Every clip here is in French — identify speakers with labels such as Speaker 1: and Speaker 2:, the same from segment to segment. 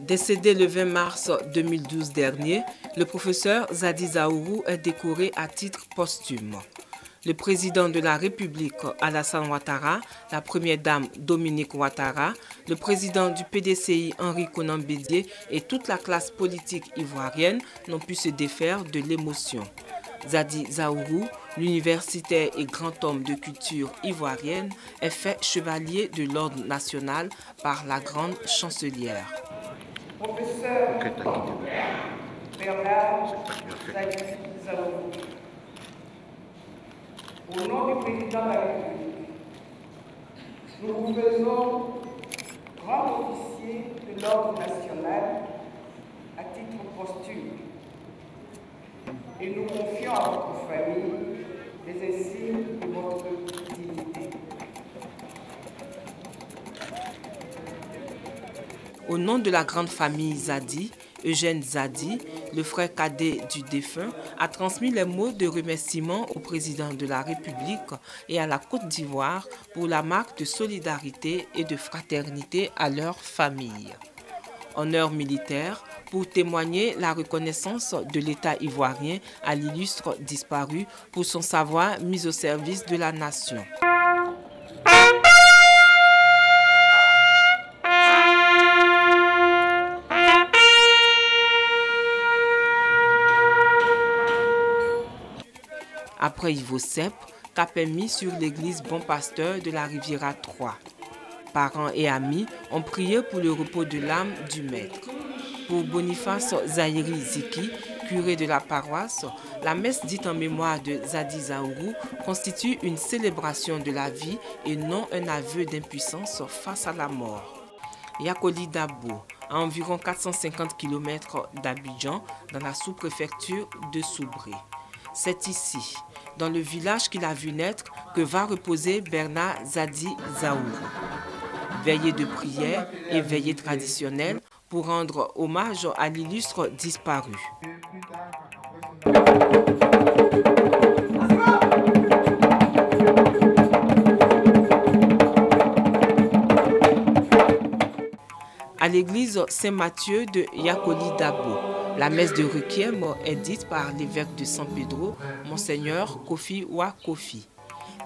Speaker 1: Décédé le 20 mars 2012 dernier, le professeur Zadi Zaourou est décoré à titre posthume. Le président de la République, Alassane Ouattara, la première dame, Dominique Ouattara, le président du PDCI, Henri Konan Bédié, et toute la classe politique ivoirienne n'ont pu se défaire de l'émotion. Zadi Zaourou, l'universitaire et grand homme de culture ivoirienne, est fait chevalier de l'ordre national par la grande chancelière.
Speaker 2: Professeur Bernard Zadi Zaourou, au nom du président de la République, nous vous faisons grand officier de l'ordre national à titre posthume et nous confions à votre famille les insignes de votre dignité.
Speaker 1: Au nom de la grande famille Zadi, Eugène Zadi, le frère cadet du défunt, a transmis les mots de remerciement au président de la République et à la Côte d'Ivoire pour la marque de solidarité et de fraternité à leur famille. Honneur militaire pour témoigner la reconnaissance de l'État ivoirien à l'illustre disparu pour son savoir mis au service de la nation. Après Ivo Sepp, cap est mis sur l'église Bon Pasteur de la Riviera 3. Parents et amis ont prié pour le repos de l'âme du maître. Pour Boniface Zahiri Ziki, curé de la paroisse, la messe dite en mémoire de Zadi Zaourou constitue une célébration de la vie et non un aveu d'impuissance face à la mort. Yakoli Dabo, à environ 450 km d'Abidjan, dans la sous-préfecture de Soubré. C'est ici, dans le village qu'il a vu naître, que va reposer Bernard Zadi Zaourou. Veillée de prière et veillée traditionnelle pour rendre hommage à l'illustre disparu. À l'église Saint-Mathieu de Yakoli Dabo, la messe de requiem est dite par l'évêque de San Pedro, Monseigneur Kofi Wa Kofi.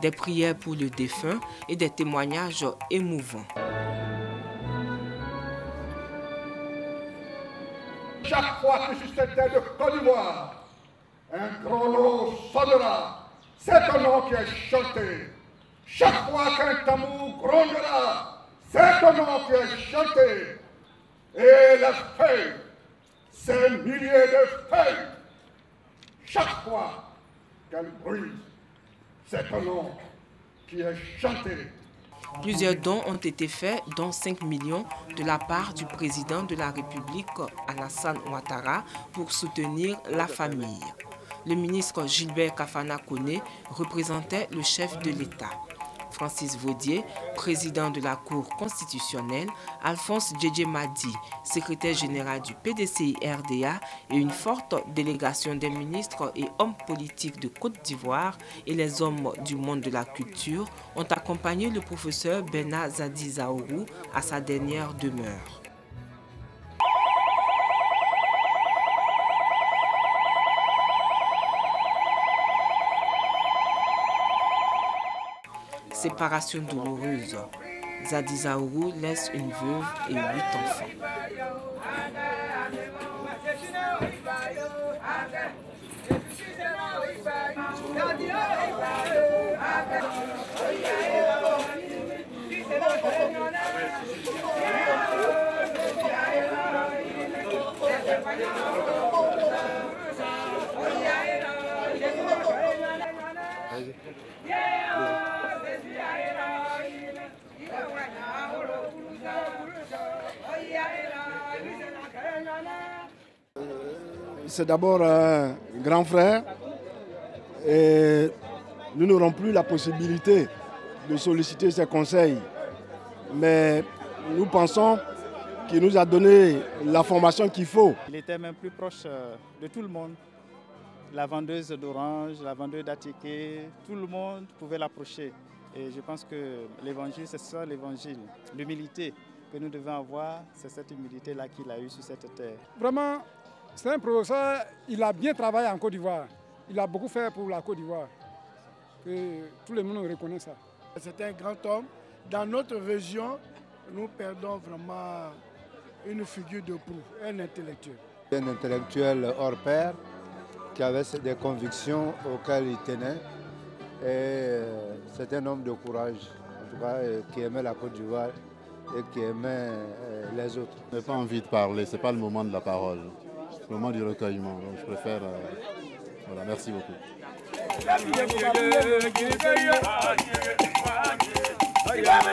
Speaker 1: Des prières pour le défunt et des témoignages émouvants.
Speaker 3: Chaque fois que sur cette terre de Côte d'Ivoire, un grand nom sonnera, c'est un nom qui est chanté. Chaque fois qu'un tambour grondera, c'est un nom qui est chanté. Et les feuilles, ces milliers de feuilles, chaque fois qu'elles brûlent, c'est un nom qui est chanté.
Speaker 1: Plusieurs dons ont été faits, dont 5 millions de la part du président de la République, Alassane Ouattara, pour soutenir la famille. Le ministre Gilbert Kafana Koné représentait le chef de l'État. Francis Vaudier, président de la Cour constitutionnelle, Alphonse Djedje Madi, secrétaire général du PDCI RDA et une forte délégation des ministres et hommes politiques de Côte d'Ivoire et les hommes du monde de la culture ont accompagné le professeur Bernard Zadi Zaourou à sa dernière demeure. Séparation douloureuse. Zadi Zaourou laisse une veuve et 8 enfants.
Speaker 4: C'est d'abord un grand frère et nous n'aurons plus la possibilité de solliciter ses conseils. Mais nous pensons qu'il nous a donné la formation qu'il faut.
Speaker 5: Il était même plus proche de tout le monde. La vendeuse d'orange, la vendeuse d'attiqué, tout le monde pouvait l'approcher. Et je pense que l'évangile, c'est ça l'évangile, l'humilité que nous devons avoir, c'est cette humilité-là qu'il a eue sur cette terre.
Speaker 6: Vraiment, c'est un professeur, il a bien travaillé en Côte d'Ivoire. Il a beaucoup fait pour la Côte d'Ivoire. Tout le monde reconnaît ça.
Speaker 4: C'est un grand homme. Dans notre région, nous perdons vraiment une figure de proue, un intellectuel.
Speaker 7: Un intellectuel hors pair qui avait des convictions auxquelles il tenait. Et c'est un homme de courage, en tout cas, qui aimait la Côte d'Ivoire et qui aimait les autres.
Speaker 8: Je n'ai pas envie de parler, ce n'est pas le moment de la parole, c'est le moment du recueillement. Donc je préfère... voilà, merci beaucoup.
Speaker 9: Yeah.